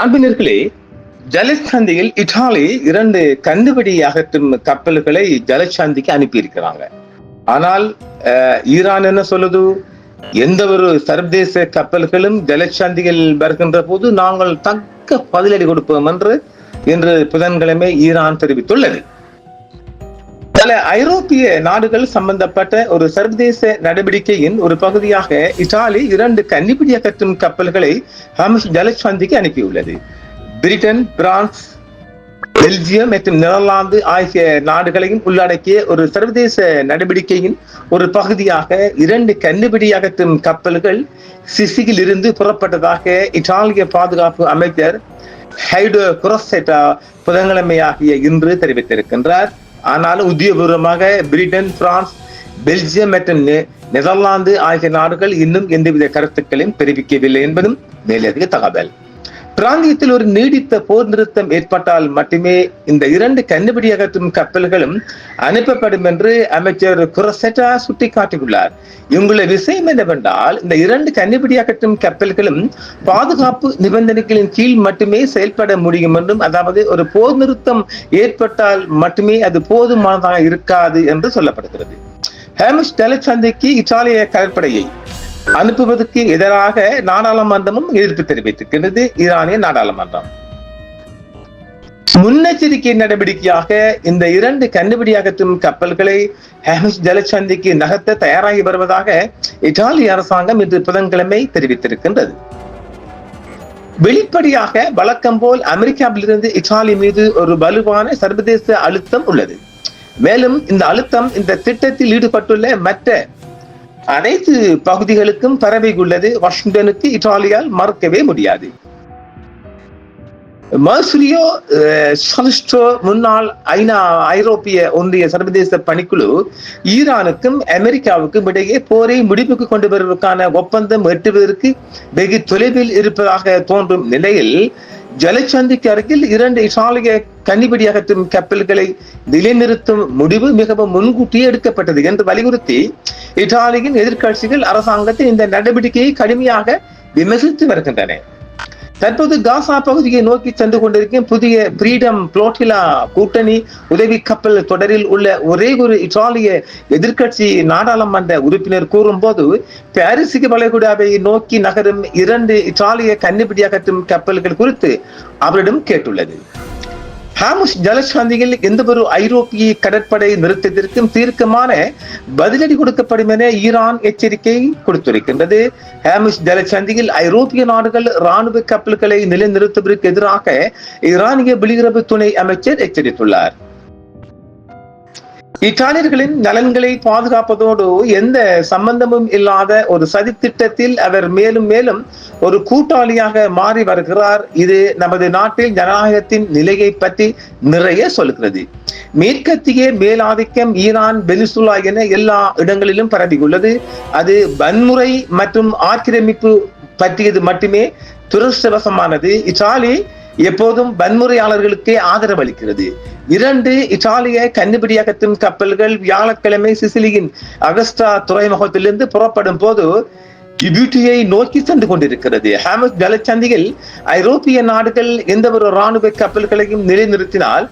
அன்பினர்களே, ஜலசந்தியில் Italy 2 கண்டுபிடி அகற்றும் கப்பல்களை ஜலசந்திக்கு அனுப்பியிருக்கிறாங்க. ஆனால் ஈரான் என்ன சொல்லுது? எந்த ஒரு சர்வதேச கப்பல்களும் ஜலசந்தியில் வருகின்ற போது நாங்கள் தக்க பதிலடி கொடுப்போம் என்று இன்று புதன்கிழமை ஈரான் தெரிவித்துள்ளது. பல ஐரோப்பிய நாடுகள் சம்பந்தப்பட்ட ஒரு சர்வதேச நடவடிக்கையின் ஒரு பகுதியாக இத்தாலி 2 கன்னிப்பிடி அகற்றும் கப்பல்களை ஹார்முஸ் ஜலசந்திக்கு அனுப்பியுள்ளது. பிரிட்டன், பிரான்ஸ், பெல்ஜியம் மற்றும் நெதர்லாந்து ஆகிய நாடுகளையும் உள்ளடக்கிய ஒரு சர்வதேச நடவடிக்கையின் ஒரு பகுதியாக 2 கன்னிப்பிடி அகற்றும் கப்பல்கள் சிசியில் இருந்து புறப்பட்டதாக இத்தாலிய பாதுகாப்பு அமைச்சர் ஹைடோ குரோசெட்டா புதன்கிழமையாகிய இன்று தெரிவித்திருக்கின்றார். ஆனாலும் உத்தியோகபூர்வமாக பிரிட்டன், பிரான்ஸ், பெல்ஜியம் மற்றும் நெதர்லாந்து ஆகிய நாடுகள் இன்னும் எந்தவித கருத்துக்களையும் தெரிவிக்கவில்லை என்பதும் மேலதிக தகவல். பிராந்தியத்தில் ஒரு நீடித்த போர் நிறுத்தம் ஏற்பட்டால் மட்டுமே இந்த 2 கன்னிப்பிடி அகற்றும் கப்பல்களும் அனுப்பப்படும் என்று அமைச்சர் குரோசெட்டா சுட்டிக்காட்டியுள்ளார். இங்குள்ள விஷயம் என்னவென்றால், இந்த 2 கன்னிப்பிடி அகற்றும் கப்பல்களும் பாதுகாப்பு நிபந்தனைகளின் கீழ் மட்டுமே செயல்பட முடியும் என்றும், அதாவது ஒரு போர் நிறுத்தம் ஏற்பட்டால் மட்டுமே அது போதுமானதாக இருக்காது என்று சொல்லப்படுகிறது. ஹார்முஸ் ஜலசந்திக்கு இத்தாலிய கடற்படையை அனுப்புவதற்கு எதிராக நாடாளுமன்றமும் எதிர்ப்பு தெரிவித்திருக்கிறது. ஈரானிய நாடாளுமன்றம் முன்னெச்சரிக்கை நடவடிக்கையாக இந்த 2 கன்னிப்பிடி அகற்றும் கப்பல்களை ஹார்முஸ் ஜலசந்திக்கு நகர்த்த தயாராகி வருவதாக இத்தாலிய அரசாங்கம் இன்று புதன்கிழமை தெரிவித்திருக்கின்றது. வெளிப்படையாக வழக்கம் போல் அமெரிக்காவிலிருந்து இத்தாலி மீது ஒரு வலுவான சர்வதேச அழுத்தம் உள்ளது. மேலும் இந்த அழுத்தம் இந்த திட்டத்தில் ஈடுபட்டுள்ள மற்ற அனைத்து பகுதிகளுக்கும் பரவியுள்ளது. வாஷிங்டனுக்கு இத்தாலியால் மறுக்கவே முடியாது. மார்சிலியோ சாலிஸ்ட்ரோ, முன்னாள் ஐரோப்பிய ஒன்றிய சர்வதேச பணிக்குழு ஈரானுக்கும் அமெரிக்காவுக்கும் இடையே போரை முடிவுக்கு கொண்டு வருவதற்கான ஒப்பந்தம் எட்டுவதற்கு வெகு தொலைவில் இருப்பதாக தோன்றும் நிலையில், ஜலசந்திக்கு அருகில் 2 இத்தாலிய கன்னிப்பிடி அகற்றும் கப்பல்களை நிலைநிறுத்தும் முடிவு மிகவும் முன்கூட்டியே எடுக்கப்பட்டது என்று வலியுறுத்தி இத்தாலியின் எதிர்க்கட்சிகள் அரசாங்கத்தின் இந்த நடவடிக்கையை கடுமையாக விமர்சித்து வருகின்றன. தற்போது காசா பகுதியை நோக்கி சென்று கொண்டிருக்கும் புதிய ஃப்ரீடம் புளோட்டிலா கூட்டணி உதவி கப்பல் தொடரில் உள்ள ஒரே ஒரு இத்தாலிய எதிர்க்கட்சி நாடாளுமன்ற உறுப்பினர் கூறும்போது, பாரிஸ் வளைகுடாவை நோக்கி நகரும் 2 இத்தாலிய கன்னிப்பிடி அகற்றும் கப்பல்கள் குறித்து அவரிடம் கேட்டுள்ளது. ஹார்முஸ் ஜலசந்தியில் எந்த ஒரு ஐரோப்பிய கடற்படை நிறுத்தத்திற்கும் தீர்க்கமான பதிலடி கொடுக்கப்படும் என ஈரான் எச்சரிக்கை கொடுத்திருக்கின்றது. ஹார்முஸ் ஜலசந்தியில் ஐரோப்பிய நாடுகள் ராணுவ கப்பல்களை நிலைநிறுத்துவதற்கு எதிராக ஈரானிய வெளியுறவு துணை அமைச்சர் எச்சரித்துள்ளார். இத்தாலியர்களின் நலன்களை பாதுகாப்பதோடு எந்த சம்பந்தமும் இல்லாத ஒரு சதி திட்டத்தில் அவர் மேலும் மேலும் ஒரு கூட்டாளியாக மாறி வருகிறார். இது நமது நாட்டில் ஜனநாயகத்தின் நிலையை பற்றி நிறைய சொல்கிறது. மேற்கத்திய மேலாதிக்கம் ஈரான், வெனிசுலா என எல்லா இடங்களிலும் பரவியுள்ளது. அது வன்முறை மற்றும் ஆக்கிரமிப்பு பற்றியது மட்டுமே துரதிர்ஷ்டவசமானது. இத்தாலி எப்போதும் வன்முறையாளர்களுக்கே ஆதரவு அளிக்கிறது. 2 இத்தாலிய கன்னிப்பிடி அகற்றும் கப்பல்கள் வியாழக்கிழமை சிசிலியின் அகஸ்டா துறைமுகத்திலிருந்து புறப்படும் போது ஜிபூட்டியை நோக்கி சென்று கொண்டிருக்கிறது. ஹார்முஸ் ஜலசந்தியில் ஐரோப்பிய நாடுகள் எந்த ஒரு ராணுவ கப்பல்களையும் நிலைநிறுத்தினால்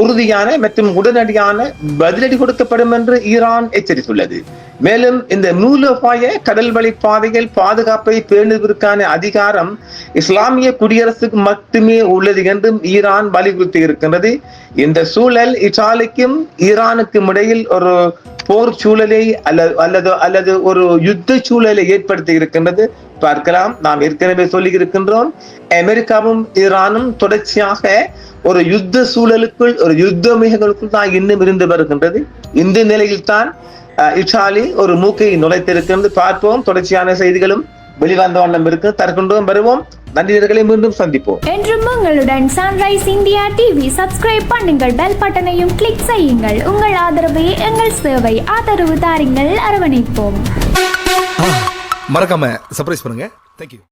உறுதியான மற்றும் உடனடியான பதிலடி கொடுக்கப்படும் என்று ஈரான் எச்சரித்துள்ளது. மேலும் இந்த மூலோபாய கடல் வழி பாதைகள் பாதுகாப்பை பேணுவதற்கான அதிகாரம் இஸ்லாமிய குடியரசுக்கு மட்டுமே உள்ளது என்றும் ஈரான் வலியுறுத்தி இருக்கின்றது. இந்த சூழல் இத்தாலிக்கும் ஈரானுக்கும் இடையில் ஒரு போர் சூழலை அல்லது ஒரு யுத்த சூழலை ஏற்படுத்தி இருக்கின்றது. பார்க்கலாம். நாம் ஏற்கனவே சொல்லி இருக்கின்றோம், அமெரிக்காவும் ஈரானும் தொடர்ச்சியாக ஒரு யுத்த சூழலுக்குள், ஒரு யுத்த மிகங்களுக்குள் தான் இன்னும் இருந்து வருகின்றது. இந்த நிலையில் தான் இத்தாலி ஒரு மூக்கை நுழைத்திருக்கிறது. பார்ப்போம். தொடர்ச்சியான செய்திகளும் வெளிவந்த வண்ணம் இருக்கு. தற்கொண்டோம் வருவோம். நன்றிகளை மீண்டும் சந்திப்போம். என்றும் உங்களுடன் சன்ரைஸ் இந்தியா டிவி சப்ஸ்கிரைப் பண்ணுங்கள், பெல் பட்டனையும் கிளிக் செய்யுங்கள். உங்கள் ஆதரவே எங்கள் சேவை. ஆதரவு தாருங்கள், அரவணைப்போம். மறக்காம சர்ப்ரைஸ் பண்ணுங்க. தேங்க்யூ.